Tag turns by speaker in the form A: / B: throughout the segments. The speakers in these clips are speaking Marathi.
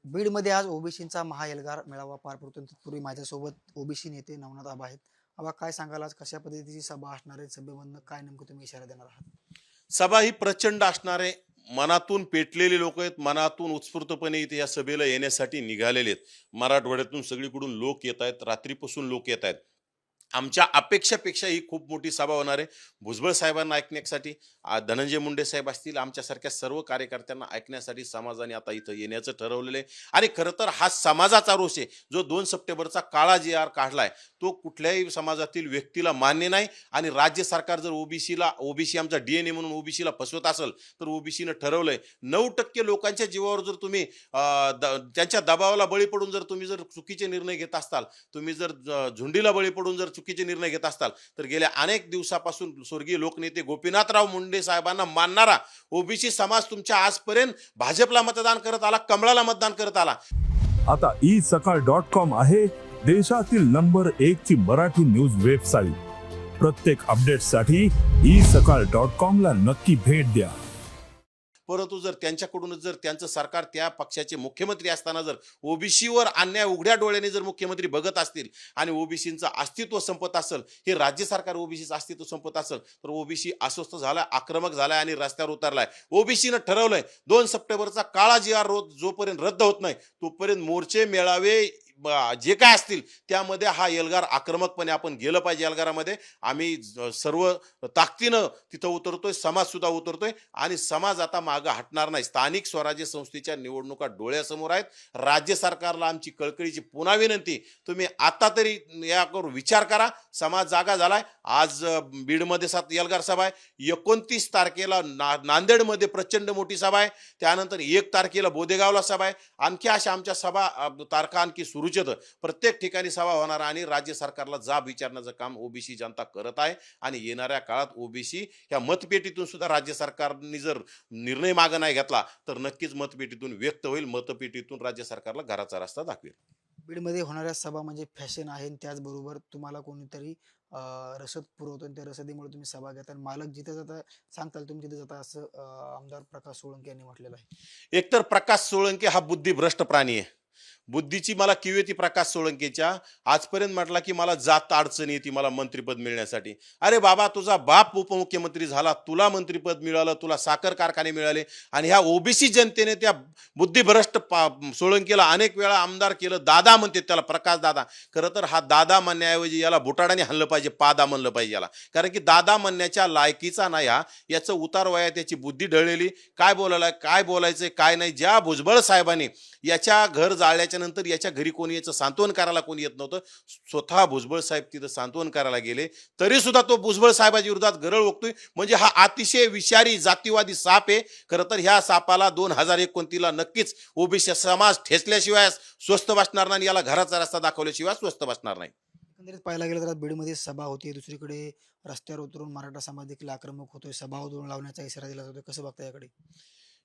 A: बीडमध्ये आज ओबीसींचा महाएल्गार मेळावा पार पडतो. तत्पूर्वी माझ्यासोबत ओबीसी नेते नवनाथ आबा आहेत. आबा, काय सांगाल, आज कशा पद्धतीची सभा असणार आहे? सभेमधनं काय नेमकं तुम्ही इशारा देणार आहात?
B: सभा ही प्रचंड असणारे मनातून पेटलेले लोक आहेत. मनातून उत्स्फूर्तपणे इथे या सभेला येण्यासाठी निघालेले आहेत. मराठवाड्यातून सगळीकडून लोक येत आहेत, रात्रीपासून लोक येत आहेत. आमच्या अपेक्षापेक्षा ही खूप मोठी सभा होणार आहे. भुजबळ साहेबांना ऐकण्यासाठी, धनंजय मुंडे साहेब असतील, आमच्यासारख्या सर्व कार्यकर्त्यांना ऐकण्यासाठी समाजाने आता इथं येण्याचं ठरवलेलं आहे. आणि खरं तर हा समाजाचा रोष आहे. जो 2 सप्टेंबरचा काळा जी आर काढलाय, तो कुठल्याही समाजातील व्यक्तीला मान्य नाही. आणि राज्य सरकार जर ओबीसी आमचा डीएनए म्हणून ओबीसीला फसवत असेल, तर ओबीसीनं ठरवलंय 9% लोकांच्या जीवावर जर तुम्ही त्यांच्या दबावाला बळी पडून जर चुकीचे निर्णय घेत असताल, तुम्ही जर झुंडीला बळी पडून जर चुकीचे निर्णय घेत असताल, तर गेल्या अनेक दिवसापासून स्वर्गीय लोकनेते गोपीनाथराव मुंडे साहेबांना मानणारा ओबीसी समाज तुमच्या आजपर्यंत भाजपला मतदान करत आला, कमळाला मतदान करत आला.
C: आता isakal.com आहे देशातील नंबर 1 ची मराठी न्यूज वेबसाईट. प्रत्येक अपडेटसाठी isakal.com ला नक्की भेट द्या.
B: परंतु जर त्यांच्याकडूनच जर त्यांचं सरकार त्या पक्षाचे मुख्यमंत्री असताना जर ओबीसीवर अन्याय उघड्या डोळ्याने जर मुख्यमंत्री बघत असतील आणि ओबीसीचं अस्तित्व संपत असेल, हे राज्य सरकार ओबीसीचं अस्तित्व संपत असेल, तर ओबीसी अस्वस्थ झालाय, आक्रमक झालाय आणि रस्त्यावर उतरलाय. ओबीसीनं ठरवलंय 2 सप्टेंबरचा काळा जी आर जोपर्यंत रद्द होत नाही, तोपर्यंत मोर्चे, मेळावे जे काय असतील त्यामध्ये हा एल्गार आक्रमकपणे आपण गेलं पाहिजे. एल्गारामध्ये आम्ही सर्व ताकदीनं तिथं उतरतोय, समाज सुद्धा उतरतोय आणि समाज आता मागं हटणार नाही. स्थानिक स्वराज्य संस्थेच्या निवडणुका डोळ्यासमोर आहेत. राज्य सरकारला आमची कळकळीची पुन्हा विनंती, तुम्ही आता तरी यावर विचार करा. समाज जागा झालाय. आज बीडमध्ये एल्गार सभा आहे, 29 तारखेला नांदेडमध्ये प्रचंड मोठी सभा आहे, त्यानंतर 1 तारखेला बोदेगावला सभा आहे. आणखी अशा आमच्या सभा तारखा आणखी सुरूच आहेत. प्रत्येक ठिकाणी सभा होणार आणि राज्य सरकारला जाब विचारण्याचं काम ओबीसी जनता करत आहे. आणि येणाऱ्या काळात ओबीसी ह्या मतपेटीतून सुद्धा राज्य सरकारने जर निर्णय मागे नाही घेतला, तर नक्कीच मतपेटीतून व्यक्त होईल. मतपेटीतून राज्य सरकारला घराचा रस्ता दाखवेल.
A: बीडमध्ये होणाऱ्या सभा म्हणजे फॅशन आहे आणि त्याचबरोबर तुम्हाला कोणीतरी रसद पुरवतो आणि त्या रसदीमुळे तुम्ही सभा घेता आणि मालक जिथे जाता सांगताल तुम्ही तिथे जाता, असं आमदार प्रकाश सोळंके यांनी म्हटलेलं आहे.
B: एकतर प्रकाश सोळंके हा बुद्धिभ्रष्ट प्राणी आहे. बुद्धीची मला किव येते प्रकाश सोळंकेच्या. आजपर्यंत म्हटला की मला जात अडचण येते मला मंत्रिपद मिळण्यासाठी. अरे बाबा, तुझा बाप उपमुख्यमंत्री झाला, तुला मंत्रिपद मिळालं, तुला साखर कारखाने मिळाले आणि ह्या ओबीसी जनतेने त्या बुद्धिभ्रष्ट सोळंकेला अनेक वेळा आमदार केलं. दादा म्हणते त्याला, प्रकाश दादा. खरं तर हा दादा म्हणण्याऐवजी याला बुटाडाने हल्लं पाहिजे, पादा म्हणलं पाहिजे याला. कारण की दादा म्हणण्याच्या लायकीचा नाही हा. याचं उतार वया, त्याची बुद्धी ढळलेली, काय बोलायचंय काय नाही. ज्या भुजबळ साहेबांनी याच्या घर जाळल्याच्या नंतर याच्या घरी कोणी याचं सांत्वन करायला कोणी येत नव्हतं. स्वतः भुजबळ साहेब तिथं सांत्वन करायला गेले, तरी सुद्धा तो भुजबळ साहेबाच्या विरोधात गरळ ओकतोय. म्हणजे हा अतिशय विषारी जातीवादी साप आहे. खरं तर ह्या सापाला 2029ला नक्कीच ओबीसी समाज ठेचल्याशिवाय स्वस्त बसणार नाही, याला घराचा रस्ता दाखवल्याशिवाय स्वस्त बसणार नाही.
A: एकंदरीत पाहायला गेलं तर आज बीडमध्ये सभा होती, दुसरीकडे रस्त्यावर उतरून मराठा समाज देखील आक्रमक होतोय, सभा उतरून लावण्याचा इशारा दिला जातोय. कसं बघता याकडे?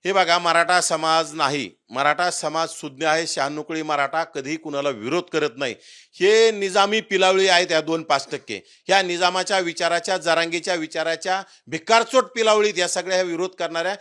B: हे बघा, मराठा समाज नाही, मराठा समाज सुज्ञ आहे. शहाण्णुकळी मराठा कधीही कुणाला विरोध करत नाही. हे निजामी पिलावळी आहेत या 2-5%. ह्या निजामाच्या विचाराच्या, जरांगीच्या विचाराच्या भिकारचोट पिलावळीत या सगळ्या ह्या विरोध करणाऱ्या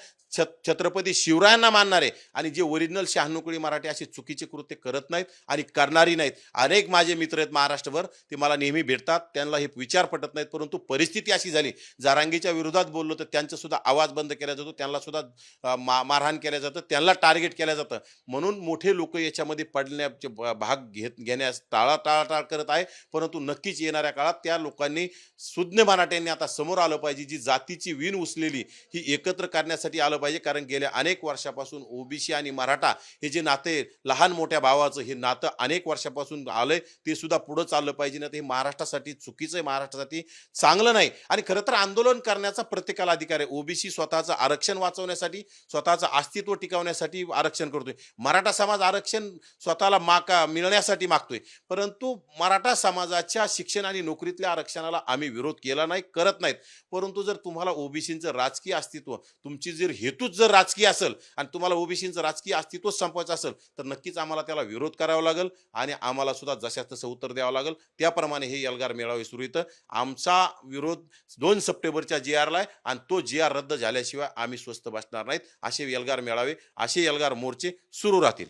B: छत्रपती शिवरायांना मानणारे आणि जे ओरिजिनल शहाण्णुकळी मराठी असे चुकीचे कृत्य करत नाहीत आणि करणारी नाहीत. अनेक माझे मित्र आहेत महाराष्ट्रभर, ते मला नेहमी भेटतात, त्यांना हे विचार पटत नाहीत. परंतु परिस्थिती अशी झाली, जरांगीच्या विरोधात बोललो तर त्यांचा सुद्धा आवाज बंद केला जातो, त्यांना सुद्धा मारहाण केलं जातं, त्यांना टार्गेट केलं जातं. म्हणून मोठे लोक याच्यामध्ये पडण्याचे भाग घेण्यास टाळाटाळ करत आहे. परंतु नक्कीच येणाऱ्या काळात त्या लोकांनी, सुज्ञ मराठ्यांनी आता समोर आलं पाहिजे. जी जातीची वीण उचलेली ही एकत्र करण्यासाठी आलं पाहिजे. कारण गेल्या अनेक वर्षापासून ओबीसी आणि मराठा हे जे नाते, लहान मोठ्या भावाचं हे नातं अनेक वर्षापासून आलंय, ते सुद्धा पुढे चाललं पाहिजे. ना हे महाराष्ट्रासाठी चुकीचं आहे, महाराष्ट्रासाठी चांगलं नाही. आणि खरं तर आंदोलन करण्याचा प्रत्येकाला अधिकार आहे. ओबीसी स्वतःचं आरक्षण वाचवण्यासाठी, स्वतःचं अस्तित्व टिकवण्यासाठी आरक्षण करतोय. मराठा समाज आरक्षण स्वतःला मिळण्यासाठी मागतोय. परंतु मराठा समाजाच्या शिक्षण आणि नोकरीतल्या आरक्षणाला आम्ही विरोध केला नाही, करत नाहीत. परंतु जर तुम्हाला ओबीसीचं राजकीय अस्तित्व, तुमची जर हेतूच जर राजकीय असेल आणि तुम्हाला ओबीसीचं राजकीय अस्तित्व संपवायचं असेल, तर नक्कीच आम्हाला त्याला विरोध करावा लागेल आणि आम्हाला सुद्धा जशा तसं उत्तर द्यावं लागेल. त्याप्रमाणे हे एल्गार मेळावे सुरू येतं. आमचा विरोध 2 सप्टेंबरच्या जी आरला आहे आणि तो जी आर रद्द झाल्याशिवाय आम्ही स्वस्त बसणार नाहीत. असे एल्गार मेळावे, असे एल्गार मोर्चे सुरू राहतील.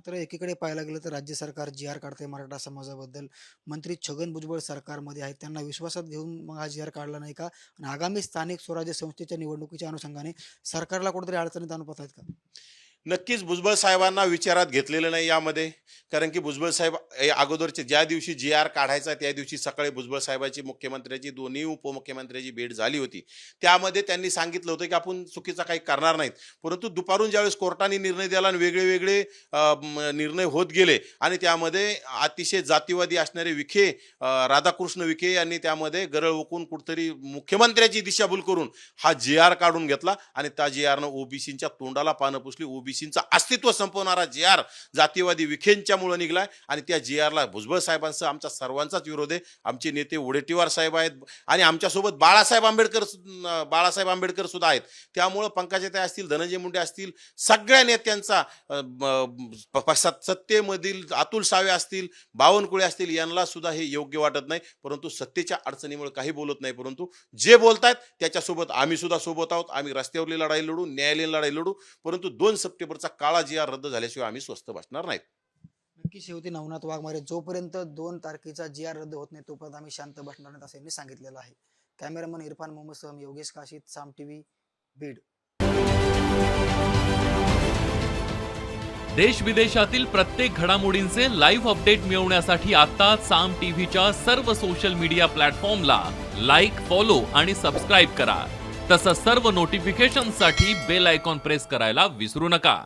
A: तर एकीकडे पाहायला गेलं तर राज्य सरकार जी आर काढते मराठा समाजाबद्दल. मंत्री छगन भुजबळ सरकारमध्ये आहेत. त्यांना विश्वासात घेऊन मग हा जी आर काढला नाही का? आणि आगामी स्थानिक स्वराज्य संस्थेच्या निवडणुकीच्या अनुषंगाने सरकारला कुठेतरी अडचणीत आणू पाहतायत का?
B: नक्कीच भुजबळ साहेबांना विचारात घेतलेलं नाही यामध्ये. कारण की भुजबळ साहेब अगोदरचे ज्या दिवशी जी आर काढायचा त्या दिवशी सकाळी भुजबळ साहेबांची मुख्यमंत्र्याची दोन्ही उपमुख्यमंत्र्याची भेट झाली होती. त्यामध्ये त्यांनी सांगितलं होतं की आपण चुकीचा काही करणार नाहीत. परंतु दुपारून ज्यावेळेस कोर्टाने निर्णय दिला आणि वेगळे वेगळे निर्णय होत गेले आणि त्यामध्ये अतिशय जातीवादी असणारे विखे, राधाकृष्ण विखे यांनी त्यामध्ये गरळ ओकून कुठतरी मुख्यमंत्र्याची दिशाभूल करून हा जी आर काढून घेतला आणि त्या जी आरनं ओबीसींच्या तोंडाला पानं पुसली. ओबीसींचं अस्तित्व संपवणारा जी आर जातीवादी विखेंच्यामुळे निघलाय आणि त्या जी आरला भुजबळ साहेबांचा आमचा सर्वांचाच विरोध आहे. आमचे नेते वडेट्टीवार साहेब आहेत आणि आमच्यासोबत बाळासाहेब आंबेडकर सुद्धा आहेत. त्यामुळं पंकजाताई असतील, धनंजय मुंडे असतील, सगळ्या नेत्यांचा सत्तेमधील अतुल सावे असतील, बावनकुळे असतील, यांना सुद्धा हे योग्य वाटत नाही. परंतु सत्तेच्या अडचणीमुळे काही बोलत नाही. परंतु जे बोलतायत त्याच्यासोबत आम्ही सुद्धा सोबत आहोत. आम्ही रस्त्यावरली लढाई लढू, न्यायालयीन लढाई लढू. परंतु 2 सप्टेंबरचा काळा जी आर रद्द झाल्याशिवाय आम्ही स्वस्थ बसणार नाहीत.
A: नक्की शेवटी नवनाथ वाघमारे, जोपर्यंत 2 तारखेचा जी आर रद्द होत नाही तोपर्यंत आम्ही शांत बसणार नाहीत असं यांनी सांगितलेलं आहे. कॅमेरामन इरफान मोहम्मद सह योगेश काशीद, साम टीव्ही, बीड.
D: देश विदेशातील प्रत्येक घडामोडींचे लाईव्ह अपडेट मिळवण्यासाठी आता साम टीव्हीच्या सर्व सोशल मीडिया प्लॅटफॉर्मला लाईक, फॉलो आणि सबस्क्राईब करा. तसंच सर्व नोटिफिकेशनसाठी बेल आयकॉन प्रेस करायला विसरू नका.